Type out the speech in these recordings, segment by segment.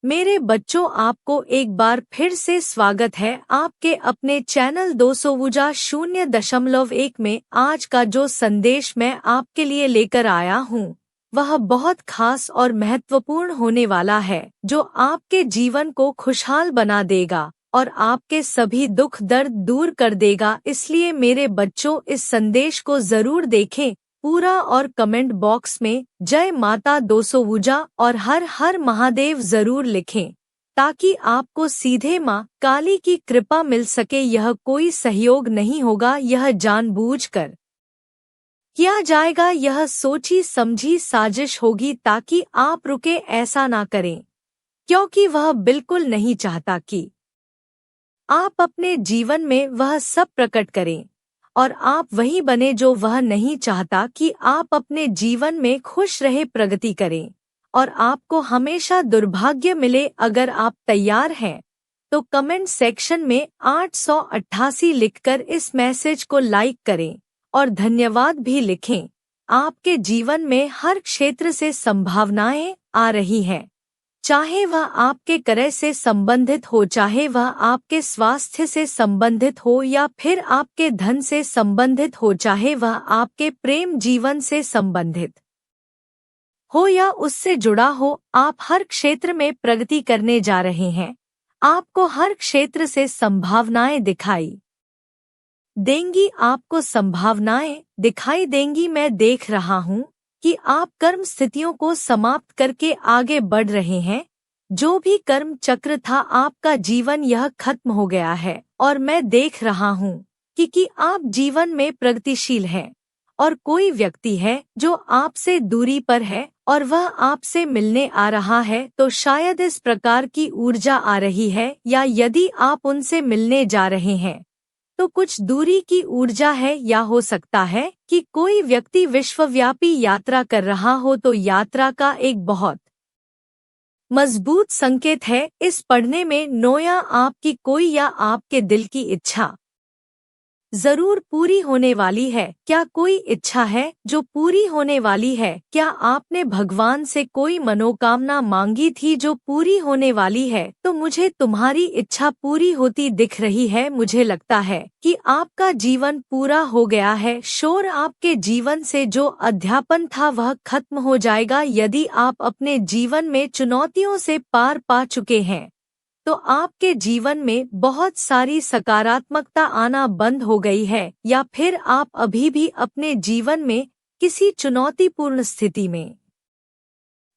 मेरे बच्चों, आपको एक बार फिर से स्वागत है आपके अपने चैनल 200.1 में। आज का जो संदेश मैं आपके लिए लेकर आया हूँ वह बहुत खास और महत्वपूर्ण होने वाला है, जो आपके जीवन को खुशहाल बना देगा और आपके सभी दुख दर्द दूर कर देगा। इसलिए मेरे बच्चों, इस संदेश को जरूर देखें पूरा और कमेंट बॉक्स में जय माता 200 और हर हर महादेव जरूर लिखें, ताकि आपको सीधे माँ काली की कृपा मिल सके। यह कोई सहयोग नहीं होगा, यह जानबूझकर किया जाएगा, यह सोची समझी साजिश होगी ताकि आप रुके, ऐसा ना करें, क्योंकि वह बिल्कुल नहीं चाहता कि आप अपने जीवन में वह सब प्रकट करें और आप वही बने जो वह नहीं चाहता कि आप अपने जीवन में खुश रहे, प्रगति करें और आपको हमेशा दुर्भाग्य मिले। अगर आप तैयार हैं तो कमेंट सेक्शन में 888 लिखकर इस मैसेज को लाइक करें और धन्यवाद भी लिखें। आपके जीवन में हर क्षेत्र से संभावनाएं आ रही हैं, चाहे वह आपके करियर से संबंधित हो, चाहे वह आपके स्वास्थ्य से संबंधित हो या फिर आपके धन से संबंधित हो, चाहे वह आपके प्रेम जीवन से संबंधित हो या उससे जुड़ा हो। आप हर क्षेत्र में प्रगति करने जा रहे हैं। आपको हर क्षेत्र से संभावनाएं दिखाई देंगी, आपको संभावनाएं दिखाई देंगी। मैं देख रहा हूँ कि आप कर्म स्थितियों को समाप्त करके आगे बढ़ रहे हैं। जो भी कर्म चक्र था आपका जीवन, यह खत्म हो गया है और मैं देख रहा हूँ कि आप जीवन में प्रगतिशील हैं और कोई व्यक्ति है जो आपसे दूरी पर है और वह आपसे मिलने आ रहा है। तो शायद इस प्रकार की ऊर्जा आ रही है, या यदि आप उनसे मिलने जा रहे हैं तो कुछ दूरी की ऊर्जा है, या हो सकता है कि कोई व्यक्ति विश्वव्यापी यात्रा कर रहा हो। तो यात्रा का एक बहुत मजबूत संकेत है इस पढ़ने में। नोया आपकी कोई या आपके दिल की इच्छा जरूर पूरी होने वाली है। क्या कोई इच्छा है जो पूरी होने वाली है? क्या आपने भगवान से कोई मनोकामना मांगी थी जो पूरी होने वाली है? तो मुझे तुम्हारी इच्छा पूरी होती दिख रही है। मुझे लगता है कि आपका जीवन पूरा हो गया है। शोर आपके जीवन से जो अध्यापन था वह खत्म हो जाएगा। यदि आप अपने जीवन में चुनौतियों से पार पा चुके हैं तो आपके जीवन में बहुत सारी सकारात्मकता आना बंद हो गई है, या फिर आप अभी भी अपने जीवन में किसी चुनौतीपूर्ण स्थिति में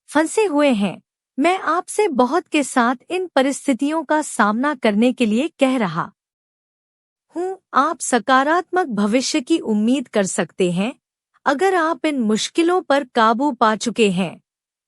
फंसे हुए हैं। मैं आपसे बहुत के साथ इन परिस्थितियों का सामना करने के लिए कह रहा हूँ। आप सकारात्मक भविष्य की उम्मीद कर सकते हैं। अगर आप इन मुश्किलों पर काबू पा चुके हैं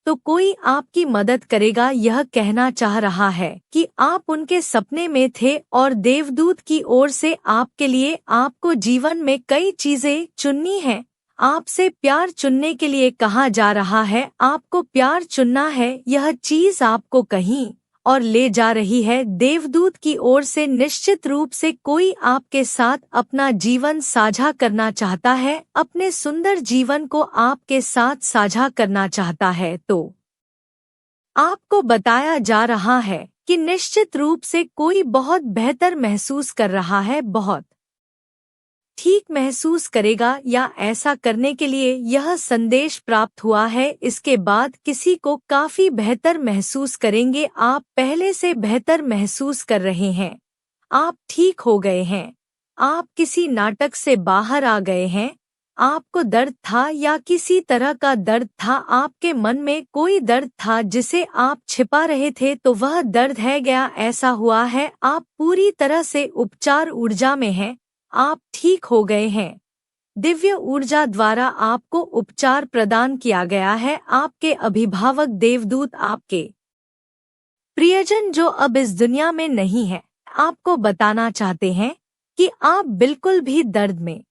तो कोई आपकी मदद करेगा। यह कहना चाह रहा है कि आप उनके सपने में थे और देवदूत की ओर से आपके लिए आपको जीवन में कई चीजें चुननी हैं। आपसे प्यार चुनने के लिए कहा जा रहा है। आपको प्यार चुनना है। यह चीज आपको कहीं और ले जा रही है। देवदूत की ओर से निश्चित रूप से कोई आपके साथ अपना जीवन साझा करना चाहता है, अपने सुंदर जीवन को आपके साथ साझा करना चाहता है। तो आपको बताया जा रहा है कि निश्चित रूप से कोई बहुत बेहतर महसूस कर रहा है, बहुत ठीक महसूस करेगा, या ऐसा करने के लिए यह संदेश प्राप्त हुआ है। इसके बाद किसी को काफी बेहतर महसूस करेंगे। आप पहले से बेहतर महसूस कर रहे हैं। आप ठीक हो गए हैं। आप किसी नाटक से बाहर आ गए हैं। आपको दर्द था या किसी तरह का दर्द था, आपके मन में कोई दर्द था जिसे आप छिपा रहे थे, तो वह दर्द है गया। ऐसा हुआ है, आप पूरी तरह से उपचार ऊर्जा में हैं। आप ठीक हो गए हैं। दिव्य ऊर्जा द्वारा आपको उपचार प्रदान किया गया है। आपके अभिभावक देवदूत, आपके प्रियजन जो अब इस दुनिया में नहीं है, आपको बताना चाहते हैं कि आप बिल्कुल भी दर्द में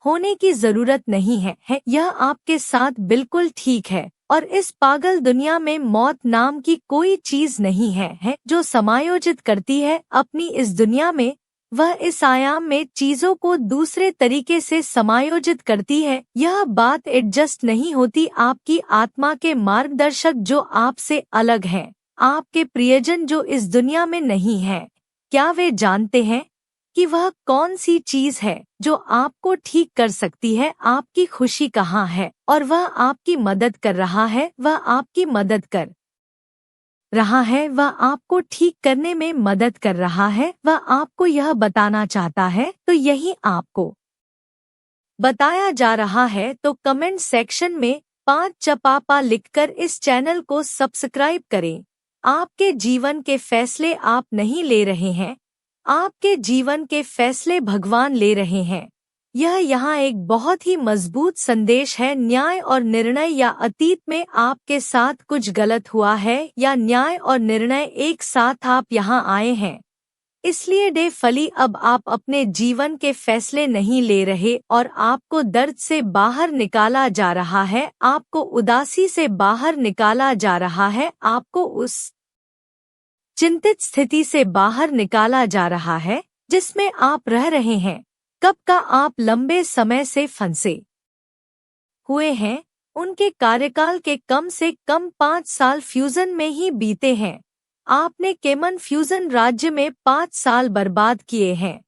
होने की जरूरत नहीं है। यह आपके साथ बिल्कुल ठीक है और इस पागल दुनिया में मौत नाम की कोई चीज नहीं है जो समायोजित करती है अपनी इस दुनिया में। वह इस आयाम में चीजों को दूसरे तरीके से समायोजित करती है। यह बात एडजस्ट नहीं होती। आपकी आत्मा के मार्गदर्शक जो आपसे अलग हैं, आपके प्रियजन जो इस दुनिया में नहीं है, क्या वे जानते हैं कि वह कौन सी चीज है जो आपको ठीक कर सकती है? आपकी खुशी कहाँ है और वह आपकी मदद कर रहा है, वह आपकी मदद कर रहा है, वह आपको ठीक करने में मदद कर रहा है, वह आपको यह बताना चाहता है, तो यही आपको बताया जा रहा है। तो कमेंट सेक्शन में 5 चपापा लिखकर इस चैनल को सब्सक्राइब करें। आपके जीवन के फैसले आप नहीं ले रहे हैं, आपके जीवन के फैसले भगवान ले रहे हैं। यह यहाँ एक बहुत ही मजबूत संदेश है। न्याय और निर्णय, या अतीत में आपके साथ कुछ गलत हुआ है या न्याय और निर्णय एक साथ आप यहाँ आए हैं। इसलिए डे फली अब आप अपने जीवन के फैसले नहीं ले रहे और आपको दर्द से बाहर निकाला जा रहा है, आपको उदासी से बाहर निकाला जा रहा है, आपको उस चिंतित स्थिति से बाहर निकाला जा रहा है जिसमें आप रह रहे हैं। कब का आप लंबे समय से फंसे हुए हैं, उनके कार्यकाल के कम से कम 5 साल फ्यूजन में ही बीते हैं। आपने केमन फ्यूजन राज्य में 5 साल बर्बाद किए हैं,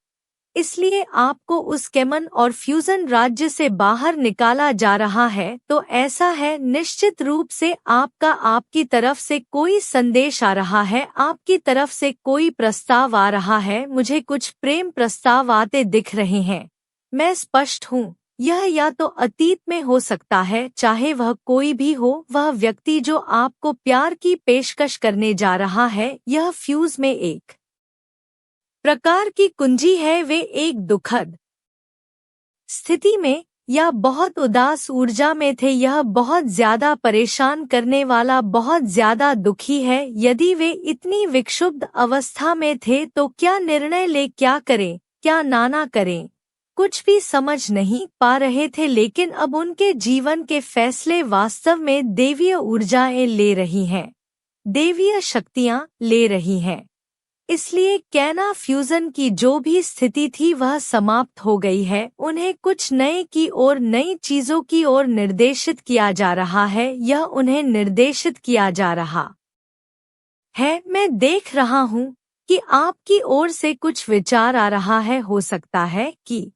इसलिए आपको उस केमन और फ्यूजन राज्य से बाहर निकाला जा रहा है। तो ऐसा है, निश्चित रूप से आपकी तरफ से कोई संदेश आ रहा है, आपकी तरफ से कोई प्रस्ताव आ रहा है। मुझे कुछ प्रेम प्रस्ताव आते दिख रहे हैं। मैं स्पष्ट हूँ, यह या तो अतीत में हो सकता है, चाहे वह कोई भी हो, वह व्यक्ति जो आपको प्यार की पेशकश करने जा रहा है। यह फ्यूज में एक प्रकार की कुंजी है। वे एक दुखद स्थिति में या बहुत उदास ऊर्जा में थे। यह बहुत ज्यादा परेशान करने वाला, बहुत ज्यादा दुखी है। यदि वे इतनी विक्षुब्ध अवस्था में थे तो क्या निर्णय ले, क्या करें, क्या ना करें, कुछ भी समझ नहीं पा रहे थे। लेकिन अब उनके जीवन के फैसले वास्तव में देवीय ऊर्जाएं ले रही हैं, देवीय शक्तियां ले रही हैं। इसलिए कैना फ्यूजन की जो भी स्थिति थी वह समाप्त हो गई है। उन्हें कुछ नए की ओर, नई चीजों की ओर निर्देशित किया जा रहा है। यह उन्हें निर्देशित किया जा रहा है। मैं देख रहा हूँ कि आपकी ओर से कुछ विचार आ रहा है। हो सकता है कि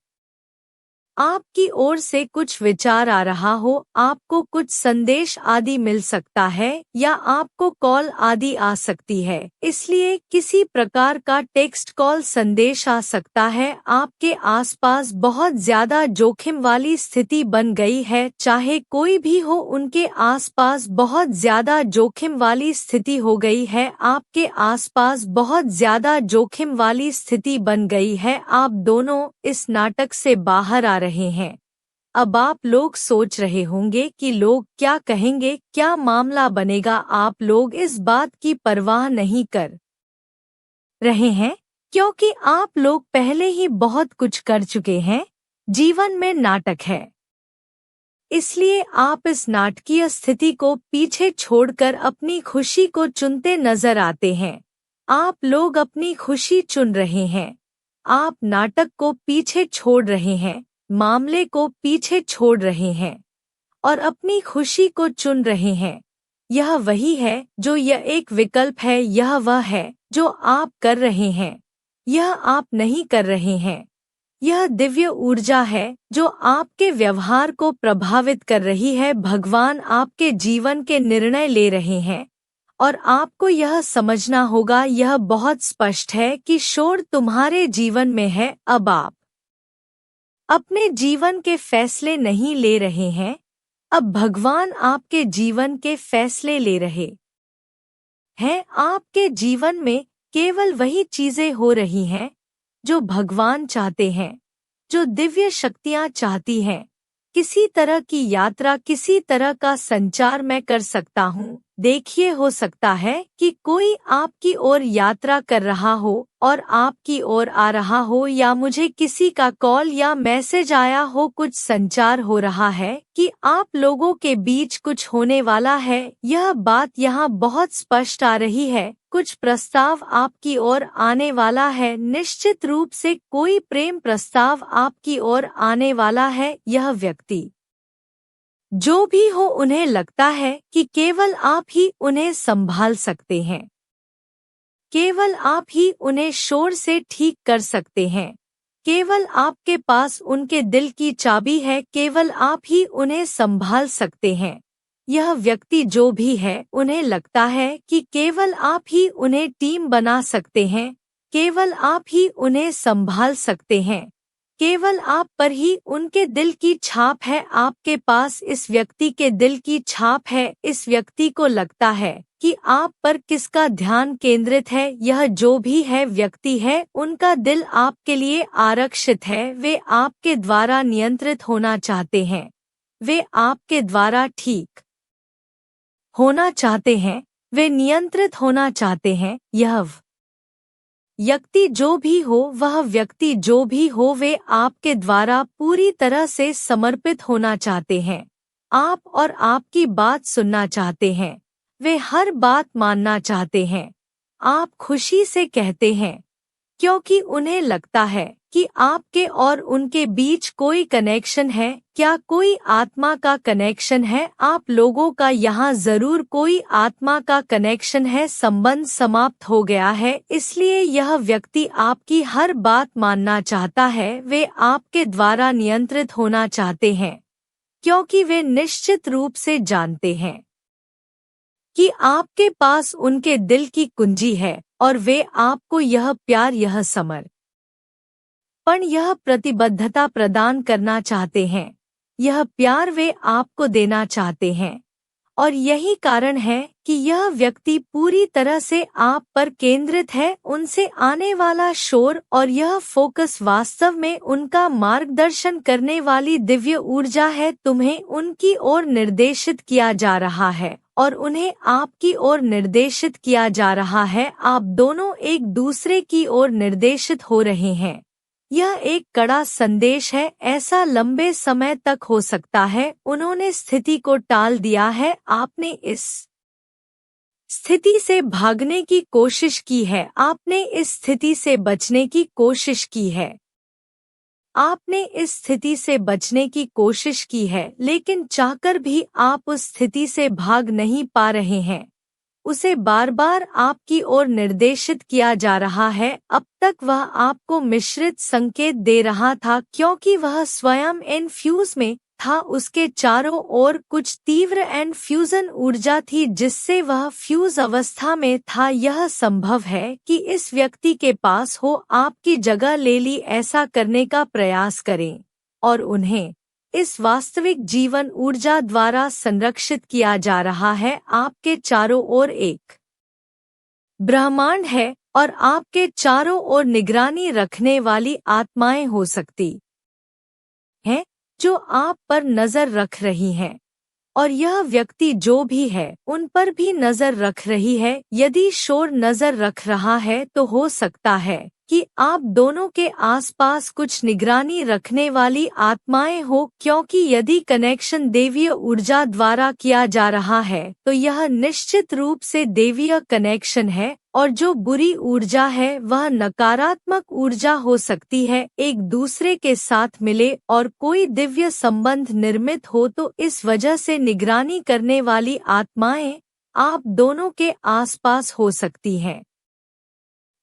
आपकी ओर से कुछ विचार आ रहा हो, आपको कुछ संदेश आदि मिल सकता है या आपको कॉल आदि आ सकती है। इसलिए किसी प्रकार का टेक्स्ट कॉल संदेश आ सकता है। आपके आसपास बहुत ज्यादा जोखिम वाली स्थिति बन गई है, चाहे कोई भी हो, उनके आसपास बहुत ज्यादा जोखिम वाली स्थिति हो गई है। आपके आसपास बहुत ज्यादा जोखिम वाली स्थिति बन गई है। आप दोनों इस नाटक से बाहर आ रहे हैं। अब आप लोग सोच रहे होंगे कि लोग क्या कहेंगे, क्या मामला बनेगा। आप लोग इस बात की परवाह नहीं कर रहे हैं, क्योंकि आप लोग पहले ही बहुत कुछ कर चुके हैं। जीवन में नाटक है, इसलिए आप इस नाटकीय स्थिति को पीछे छोड़कर अपनी खुशी को चुनते नजर आते हैं। आप लोग अपनी खुशी चुन रहे हैं। आप नाटक को पीछे छोड़ रहे हैं, मामले को पीछे छोड़ रहे हैं और अपनी खुशी को चुन रहे हैं। यह वही है जो यह एक विकल्प है। यह वह है जो आप कर रहे हैं, यह आप नहीं कर रहे हैं। यह दिव्य ऊर्जा है जो आपके व्यवहार को प्रभावित कर रही है। भगवान आपके जीवन के निर्णय ले रहे हैं और आपको यह समझना होगा, यह बहुत स्पष्ट है कि शोर तुम्हारे जीवन में है। अब आप अपने जीवन के फैसले नहीं ले रहे हैं, अब भगवान आपके जीवन के फैसले ले रहे हैं। आपके जीवन में केवल वही चीजें हो रही हैं जो भगवान चाहते हैं, जो दिव्य शक्तियां चाहती हैं। किसी तरह की यात्रा, किसी तरह का संचार मैं कर सकता हूँ। देखिए, हो सकता है कि कोई आपकी ओर यात्रा कर रहा हो और आपकी ओर आ रहा हो, या मुझे किसी का कॉल या मैसेज आया हो, कुछ संचार हो रहा है कि आप लोगों के बीच कुछ होने वाला है। यह बात यहाँ बहुत स्पष्ट आ रही है, कुछ प्रस्ताव आपकी ओर आने वाला है। निश्चित रूप से कोई प्रेम प्रस्ताव आपकी ओर आने वाला है। यह व्यक्ति जो भी हो, उन्हें लगता है कि केवल आप ही उन्हें संभाल सकते हैं। केवल आप ही उन्हें शोर से ठीक कर सकते हैं। केवल आपके पास उनके दिल की चाबी है, केवल आप ही उन्हें संभाल सकते हैं। यह व्यक्ति जो भी है, उन्हें लगता है कि केवल आप ही उन्हें टीम बना सकते हैं, केवल आप ही उन्हें संभाल सकते हैं। केवल आप पर ही उनके दिल की छाप है, आपके पास इस व्यक्ति के दिल की छाप है। इस व्यक्ति को लगता है कि आप पर किसका ध्यान केंद्रित है। यह जो भी है व्यक्ति है, उनका दिल आपके लिए आरक्षित है। वे आपके द्वारा नियंत्रित होना चाहते हैं, वे आपके द्वारा ठीक होना चाहते हैं, वे नियंत्रित होना चाहते हैं। यह व्यक्ति जो भी हो, वह व्यक्ति जो भी हो, वे आपके द्वारा पूरी तरह से समर्पित होना चाहते हैं। आप और आपकी बात सुनना चाहते हैं, वे हर बात मानना चाहते हैं। आप खुशी से कहते हैं, क्योंकि उन्हें लगता है कि आपके और उनके बीच कोई कनेक्शन है। क्या कोई आत्मा का कनेक्शन है? आप लोगों का यहाँ जरूर कोई आत्मा का कनेक्शन है। संबंध समाप्त हो गया है, इसलिए यह व्यक्ति आपकी हर बात मानना चाहता है। वे आपके द्वारा नियंत्रित होना चाहते हैं, क्योंकि वे निश्चित रूप से जानते हैं कि आपके पास उनके दिल की कुंजी है और वे आपको यह प्यार, यह समर्पण, यह प्रतिबद्धता प्रदान करना चाहते हैं। यह प्यार वे आपको देना चाहते हैं, और यही कारण है कि यह व्यक्ति पूरी तरह से आप पर केंद्रित है। उनसे आने वाला शोर और यह फोकस वास्तव में उनका मार्गदर्शन करने वाली दिव्य ऊर्जा है। तुम्हें उनकी ओर निर्देशित किया जा रहा है और उन्हें आपकी ओर निर्देशित किया जा रहा है। आप दोनों एक दूसरे की ओर निर्देशित हो रहे हैं। यह एक कड़ा संदेश है। ऐसा लंबे समय तक हो सकता है उन्होंने स्थिति को टाल दिया है, आपने इस स्थिति से भागने की कोशिश की है, आपने इस स्थिति से बचने की कोशिश की है, आपने इस स्थिति से बचने की कोशिश की है, लेकिन चाहकर भी आप उस स्थिति से भाग नहीं पा रहे हैं। उसे बार बार आपकी ओर निर्देशित किया जा रहा है। अब तक वह आपको मिश्रित संकेत दे रहा था, क्योंकि वह स्वयं इन्फ्यूज में था। उसके चारों ओर कुछ तीव्र इन्फ्यूजन ऊर्जा थी, जिससे वह फ्यूज अवस्था में था। यह संभव है कि इस व्यक्ति के पास हो, आपकी जगह ले ली। ऐसा करने का प्रयास करें और उन्हें इस वास्तविक जीवन ऊर्जा द्वारा संरक्षित किया जा रहा है। आपके चारों ओर एक ब्रह्मांड है और आपके चारों ओर निगरानी रखने वाली आत्माएं हो सकती हैं जो आप पर नजर रख रही हैं, और यह व्यक्ति जो भी है उन पर भी नजर रख रही है। यदि शोर नजर रख रहा है तो हो सकता है कि आप दोनों के आसपास कुछ निगरानी रखने वाली आत्माएं हो, क्योंकि यदि कनेक्शन देवीय ऊर्जा द्वारा किया जा रहा है तो यह निश्चित रूप से देवीय कनेक्शन है, और जो बुरी ऊर्जा है वह नकारात्मक ऊर्जा हो सकती है। एक दूसरे के साथ मिले और कोई दिव्य संबंध निर्मित हो तो इस वजह से निगरानी करने वाली आत्माएं आप दोनों के आसपास हो सकती हैं।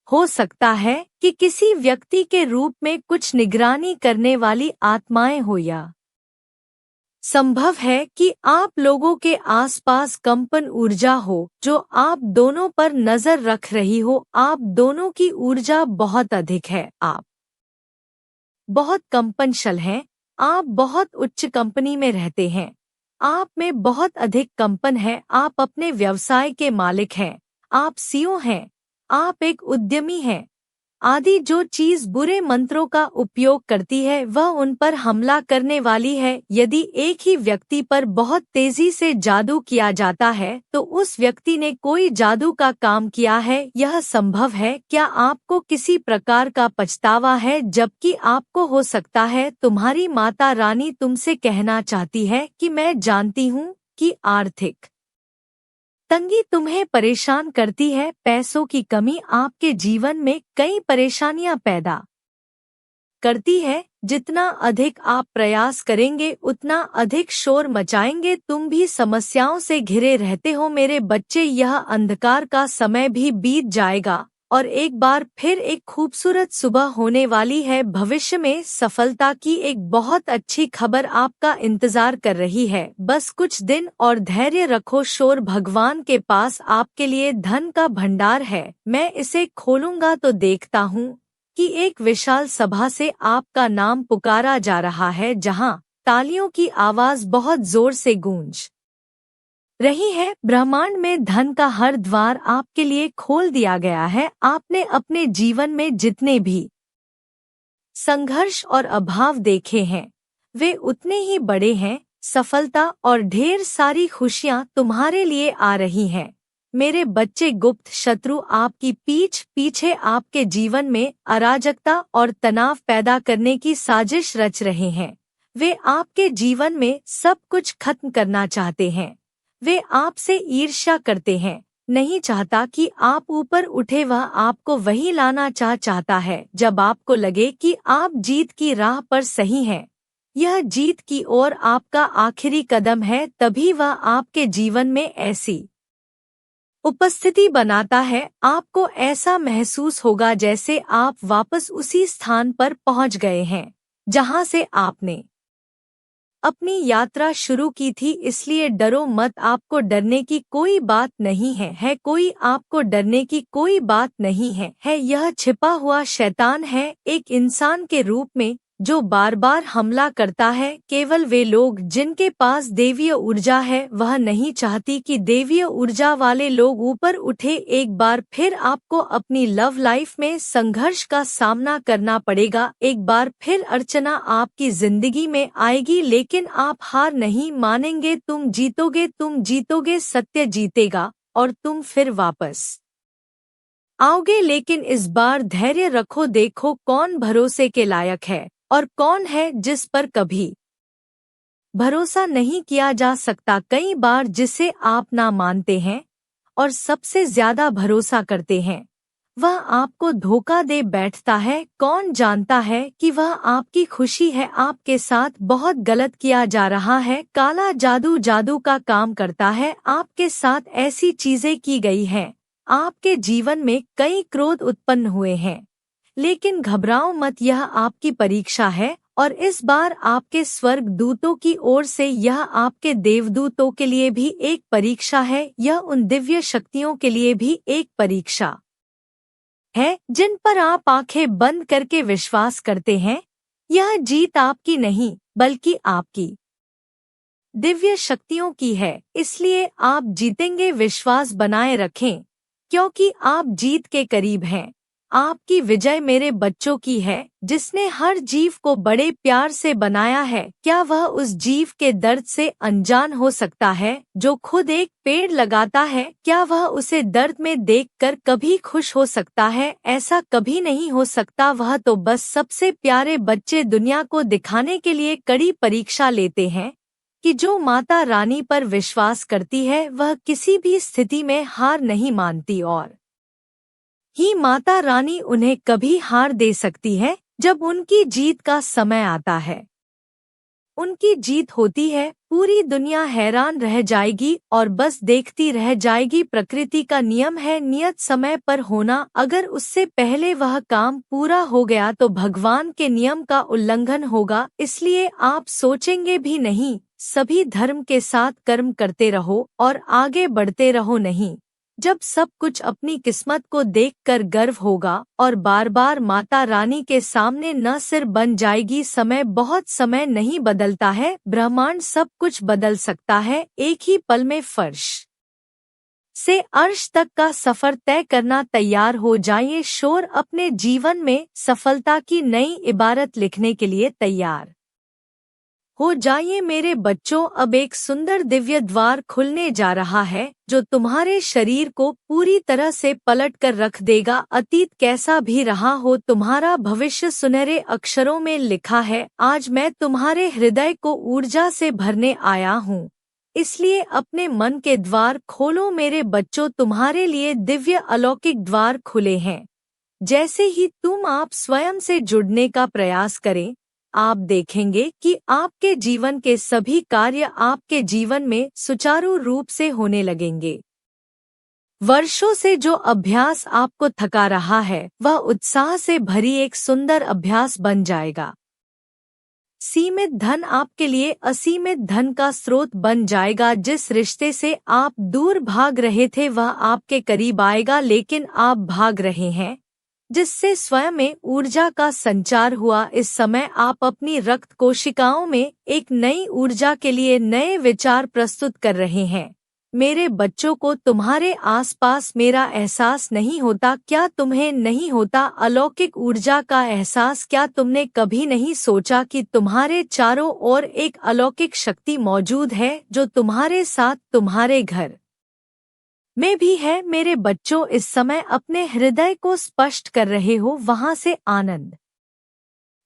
हो सकता है कि किसी व्यक्ति के रूप में कुछ निगरानी करने वाली आत्माएं हो, या संभव है कि आप लोगों के आसपास कंपन ऊर्जा हो जो आप दोनों पर नजर रख रही हो। आप दोनों की ऊर्जा बहुत अधिक है, आप बहुत कंपनशील हैं, आप बहुत उच्च कंपनी में रहते हैं, आप में बहुत अधिक कंपन है, आप अपने व्यवसाय के मालिक हैं, आप सीईओ हैं, आप एक उद्यमी हैं आदि। जो चीज बुरे मंत्रों का उपयोग करती है वह उन पर हमला करने वाली है। यदि एक ही व्यक्ति पर बहुत तेजी से जादू किया जाता है तो उस व्यक्ति ने कोई जादू का काम किया है। यह संभव है। क्या आपको किसी प्रकार का पछतावा है? जबकि आपको हो सकता है तुम्हारी माता रानी तुमसे कहना चाहती है कि मैं जानती हूँ कि आर्थिक तंगी तुम्हें परेशान करती है। पैसों की कमी आपके जीवन में कई परेशानियां पैदा करती है। जितना अधिक आप प्रयास करेंगे उतना अधिक शोर मचाएंगे। तुम भी समस्याओं से घिरे रहते हो मेरे बच्चे। यह अंधकार का समय भी बीत जाएगा और एक बार फिर एक खूबसूरत सुबह होने वाली है। भविष्य में सफलता की एक बहुत अच्छी खबर आपका इंतजार कर रही है। बस कुछ दिन और धैर्य रखो। शोर भगवान के पास आपके लिए धन का भंडार है। मैं इसे खोलूंगा तो देखता हूँ कि एक विशाल सभा से आपका नाम पुकारा जा रहा है, जहां तालियों की आवाज बहुत जोर से गूंज रही है। ब्रह्मांड में धन का हर द्वार आपके लिए खोल दिया गया है। आपने अपने जीवन में जितने भी संघर्ष और अभाव देखे हैं वे उतने ही बड़े हैं। सफलता और ढेर सारी खुशियां तुम्हारे लिए आ रही हैं। मेरे बच्चे, गुप्त शत्रु आपकी पीठ पीछे आपके जीवन में अराजकता और तनाव पैदा करने की साजिश रच रहे हैं। वे आपके जीवन में सब कुछ खत्म करना चाहते हैं। वे आपसे ईर्ष्या करते हैं। नहीं चाहता कि आप ऊपर उठे। वह आपको वही लाना चाहता है जब आपको लगे कि आप जीत की राह पर सही हैं। यह जीत की ओर आपका आखिरी कदम है। तभी वह आपके जीवन में ऐसी उपस्थिति बनाता है, आपको ऐसा महसूस होगा जैसे आप वापस उसी स्थान पर पहुंच गए हैं जहां से आपने अपनी यात्रा शुरू की थी। इसलिए डरो मत। आपको डरने की कोई बात नहीं है कोई आपको डरने की कोई बात नहीं है। यह छिपा हुआ शैतान है, एक इंसान के रूप में जो बार बार हमला करता है। केवल वे लोग जिनके पास दैवीय ऊर्जा है। वह नहीं चाहती कि दैवीय ऊर्जा वाले लोग ऊपर उठे। एक बार फिर आपको अपनी लव लाइफ में संघर्ष का सामना करना पड़ेगा। एक बार फिर अर्चना आपकी जिंदगी में आएगी, लेकिन आप हार नहीं मानेंगे। तुम जीतोगे, तुम जीतोगे। सत्य जीतेगा और तुम फिर वापस आओगे। लेकिन इस बार धैर्य रखो। देखो कौन भरोसे के लायक है और कौन है जिस पर कभी भरोसा नहीं किया जा सकता। कई बार जिसे आप ना मानते हैं और सबसे ज्यादा भरोसा करते हैं, वह आपको धोखा दे बैठता है। कौन जानता है कि वह आपकी खुशी है। आपके साथ बहुत गलत किया जा रहा है। काला जादू जादू का काम करता है। आपके साथ ऐसी चीजें की गई हैं। आपके जीवन में कई क्रोध उत्पन्न हुए हैं, लेकिन घबराओ मत। यह आपकी परीक्षा है और इस बार आपके स्वर्ग दूतों की ओर से यह आपके देवदूतों के लिए भी एक परीक्षा है। यह उन दिव्य शक्तियों के लिए भी एक परीक्षा है जिन पर आप आंखें बंद करके विश्वास करते हैं। यह जीत आपकी नहीं बल्कि आपकी दिव्य शक्तियों की है, इसलिए आप जीतेंगे। विश्वास बनाए रखें क्योंकि आप जीत के करीब हैं। आपकी विजय मेरे बच्चों की है, जिसने हर जीव को बड़े प्यार से बनाया है। क्या वह उस जीव के दर्द से अनजान हो सकता है जो खुद एक पेड़ लगाता है? क्या वह उसे दर्द में देखकर कभी खुश हो सकता है? ऐसा कभी नहीं हो सकता। वह तो बस सबसे प्यारे बच्चे दुनिया को दिखाने के लिए कड़ी परीक्षा लेते हैं कि जो माता रानी पर विश्वास करती है वह किसी भी स्थिति में हार नहीं मानती, और ही माता रानी उन्हें कभी हार दे सकती है जब उनकी जीत का समय आता है। उनकी जीत होती है, पूरी दुनिया हैरान रह जाएगी और बस देखती रह जाएगी। प्रकृति का नियम है नियत समय पर होना। अगर उससे पहले वह काम पूरा हो गया तो भगवान के नियम का उल्लंघन होगा। इसलिए आप सोचेंगे भी नहीं, सभी धर्म के साथ कर्म करते रहो और आगे बढ़ते रहो। नहीं, जब सब कुछ अपनी किस्मत को देखकर गर्व होगा और बार बार माता रानी के सामने न सिर बन जाएगी। समय बहुत समय नहीं बदलता है, ब्रह्मांड सब कुछ बदल सकता है एक ही पल में। फर्श से अर्श तक का सफर तय करना तैयार हो जाइए। शोर अपने जीवन में सफलता की नई इबारत लिखने के लिए तैयार हो जाइए मेरे बच्चों। अब एक सुंदर दिव्य द्वार खुलने जा रहा है जो तुम्हारे शरीर को पूरी तरह से पलट कर रख देगा। अतीत कैसा भी रहा हो, तुम्हारा भविष्य सुनहरे अक्षरों में लिखा है। आज मैं तुम्हारे हृदय को ऊर्जा से भरने आया हूँ, इसलिए अपने मन के द्वार खोलो मेरे बच्चों। तुम्हारे लिए दिव्य अलौकिक द्वार खुले हैं जैसे ही तुम आप स्वयं से जुड़ने का प्रयास करें, आप देखेंगे कि आपके जीवन के सभी कार्य आपके जीवन में सुचारू रूप से होने लगेंगे। वर्षों से जो अभ्यास आपको थका रहा है, वह उत्साह से भरी एक सुंदर अभ्यास बन जाएगा। सीमित धन आपके लिए असीमित धन का स्रोत बन जाएगा। जिस रिश्ते से आप दूर भाग रहे थे वह आपके करीब आएगा, लेकिन आप भाग रहे हैं, जिससे स्वयं में ऊर्जा का संचार हुआ। इस समय आप अपनी रक्त कोशिकाओं में एक नई ऊर्जा के लिए नए विचार प्रस्तुत कर रहे हैं। मेरे बच्चों को तुम्हारे आसपास मेरा एहसास नहीं होता? क्या तुम्हें नहीं होता अलौकिक ऊर्जा का एहसास? क्या तुमने कभी नहीं सोचा कि तुम्हारे चारों ओर एक अलौकिक शक्ति मौजूद है जो तुम्हारे साथ तुम्हारे घर में भी है? मेरे बच्चों, इस समय अपने हृदय को स्पष्ट कर रहे हो, वहां से आनंद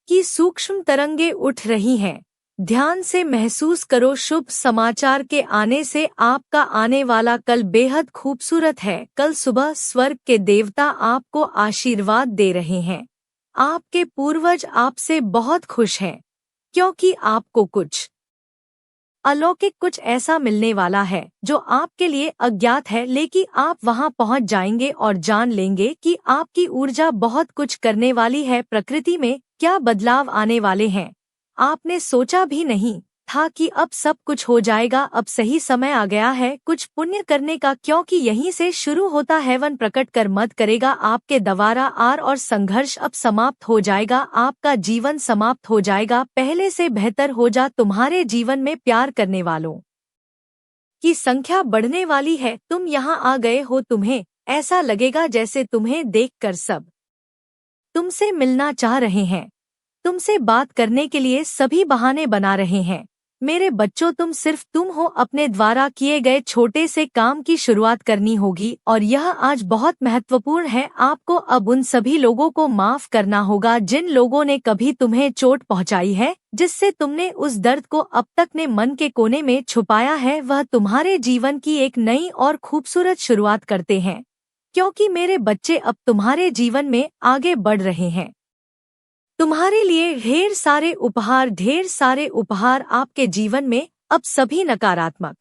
की सूक्ष्म तरंगे उठ रही हैं। ध्यान से महसूस करो, शुभ समाचार के आने से आपका आने वाला कल बेहद खूबसूरत है। कल सुबह स्वर्ग के देवता आपको आशीर्वाद दे रहे हैं। आपके पूर्वज आपसे बहुत खुश हैं, क्योंकि आपको कुछ अलौकिक, कुछ ऐसा मिलने वाला है जो आपके लिए अज्ञात है, लेकिन आप वहां पहुंच जाएंगे और जान लेंगे कि आपकी ऊर्जा बहुत कुछ करने वाली है। प्रकृति में क्या बदलाव आने वाले हैं, आपने सोचा भी नहीं था कि अब सब कुछ हो जाएगा। अब सही समय आ गया है कुछ पुण्य करने का, क्योंकि यहीं से शुरू होता है। वन प्रकट कर मत करेगा आपके द्वारा आर और संघर्ष अब समाप्त हो जाएगा। आपका जीवन समाप्त हो जाएगा, पहले से बेहतर हो जा। तुम्हारे जीवन में प्यार करने वालों की संख्या बढ़ने वाली है। तुम यहाँ आ गए हो, तुम्हें ऐसा लगेगा जैसे तुम्हें देखकर सब तुमसे मिलना चाह रहे हैं, तुमसे बात करने के लिए सभी बहाने बना रहे हैं। मेरे बच्चों, तुम सिर्फ तुम हो। अपने द्वारा किए गए छोटे से काम की शुरुआत करनी होगी, और यह आज बहुत महत्वपूर्ण है। आपको अब उन सभी लोगों को माफ करना होगा जिन लोगों ने कभी तुम्हें चोट पहुंचाई है, जिससे तुमने उस दर्द को अब तक ने मन के कोने में छुपाया है। वह तुम्हारे जीवन की एक नई और खूबसूरत शुरुआत करते हैं, क्योंकि मेरे बच्चे अब तुम्हारे जीवन में आगे बढ़ रहे हैं। तुम्हारे लिए ढेर सारे उपहार आपके जीवन में। अब सभी नकारात्मक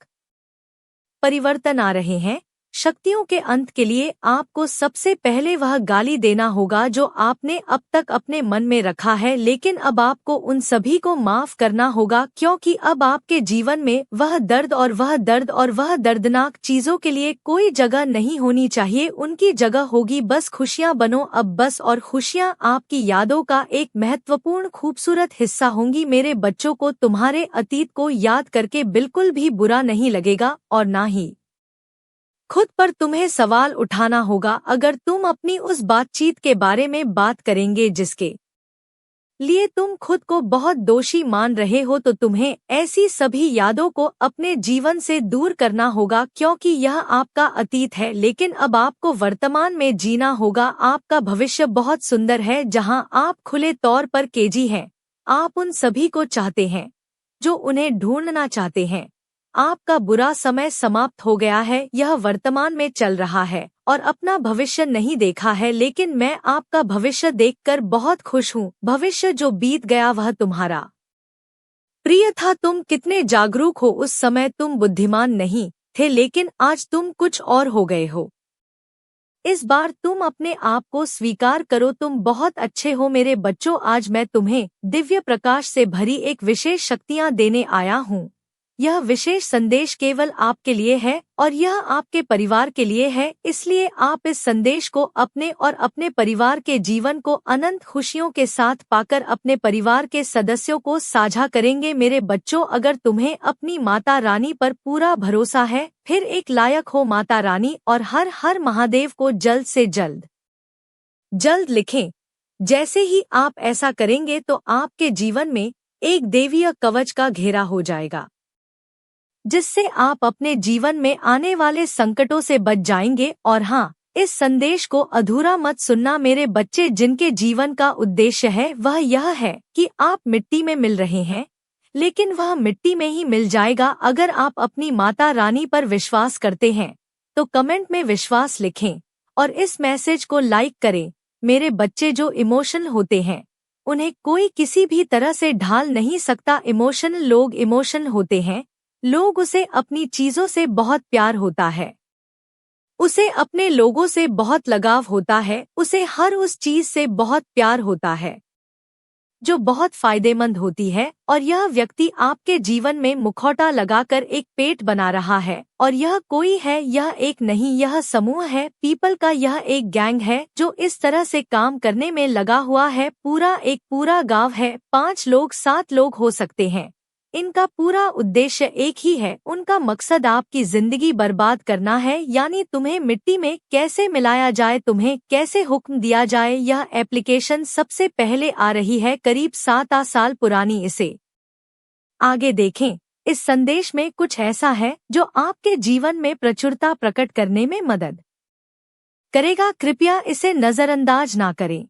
परिवर्तन आ रहे हैं। शक्तियों के अंत के लिए आपको सबसे पहले वह गाली देना होगा जो आपने अब तक अपने मन में रखा है, लेकिन अब आपको उन सभी को माफ करना होगा, क्योंकि अब आपके जीवन में वह दर्द और वह दर्दनाक चीजों के लिए कोई जगह नहीं होनी चाहिए। उनकी जगह होगी बस खुशियां। बनो अब बस, और खुशियां आपकी यादों का एक महत्वपूर्ण खूबसूरत हिस्सा होंगी। मेरे बच्चों को तुम्हारे अतीत को याद करके बिल्कुल भी बुरा नहीं लगेगा, और ना ही खुद पर तुम्हें सवाल उठाना होगा। अगर तुम अपनी उस बातचीत के बारे में बात करेंगे जिसके लिए तुम खुद को बहुत दोषी मान रहे हो, तो तुम्हें ऐसी सभी यादों को अपने जीवन से दूर करना होगा, क्योंकि यह आपका अतीत है। लेकिन अब आपको वर्तमान में जीना होगा। आपका भविष्य बहुत सुंदर है, जहां आप खुले तौर पर केजी हैं। आप उन सभी को चाहते हैं जो उन्हें ढूंढना चाहते हैं। आपका बुरा समय समाप्त हो गया है, यह वर्तमान में चल रहा है और अपना भविष्य नहीं देखा है, लेकिन मैं आपका भविष्य देखकर बहुत खुश हूँ। भविष्य जो बीत गया वह तुम्हारा प्रिय था। तुम कितने जागरूक हो। उस समय तुम बुद्धिमान नहीं थे, लेकिन आज तुम कुछ और हो गए हो। इस बार तुम अपने आप को स्वीकार करो, तुम बहुत अच्छे हो। मेरे बच्चों, आज मैं तुम्हें दिव्य प्रकाश से भरी एक विशेष शक्तियाँ देने आया हूँ। यह विशेष संदेश केवल आपके लिए है और यह आपके परिवार के लिए है, इसलिए आप इस संदेश को अपने और अपने परिवार के जीवन को अनंत खुशियों के साथ पाकर अपने परिवार के सदस्यों को साझा करेंगे। मेरे बच्चों, अगर तुम्हें अपनी माता रानी पर पूरा भरोसा है, फिर एक लायक हो माता रानी, और हर हर महादेव को जल्द से जल्द लिखें। जैसे ही आप ऐसा करेंगे तो आपके जीवन में एक देवीय कवच का घेरा हो जाएगा, जिससे आप अपने जीवन में आने वाले संकटों से बच जाएंगे। और हाँ, इस संदेश को अधूरा मत सुनना मेरे बच्चे। जिनके जीवन का उद्देश्य है वह यह है कि आप मिट्टी में मिल रहे हैं, लेकिन वह मिट्टी में ही मिल जाएगा। अगर आप अपनी माता रानी पर विश्वास करते हैं तो कमेंट में विश्वास लिखें और इस मैसेज को लाइक करें। मेरे बच्चे जो इमोशनल होते हैं उन्हें कोई किसी भी तरह से ढाल नहीं सकता। इमोशनल लोग इमोशनल होते हैं। लोग उसे अपनी चीजों से बहुत प्यार होता है, उसे अपने लोगों से बहुत लगाव होता है, उसे हर उस चीज से बहुत प्यार होता है जो बहुत फायदेमंद होती है। और यह व्यक्ति आपके जीवन में मुखौटा लगाकर एक पेट बना रहा है। और यह कोई है, यह एक नहीं, यह समूह है, पीपल का यह एक गैंग है जो इस तरह से काम करने में लगा हुआ है। एक पूरा गांव है, 5 लोग 7 लोग हो सकते हैं। इनका पूरा उद्देश्य एक ही है, उनका मकसद आपकी जिंदगी बर्बाद करना है, यानी तुम्हें मिट्टी में कैसे मिलाया जाए, तुम्हें कैसे हुक्म दिया जाए। यह एप्लीकेशन सबसे पहले आ रही है, करीब 7 साल पुरानी। इसे आगे देखें। इस संदेश में कुछ ऐसा है जो आपके जीवन में प्रचुरता प्रकट करने में मदद करेगा। कृपया इसे नजरअंदाज ना करें।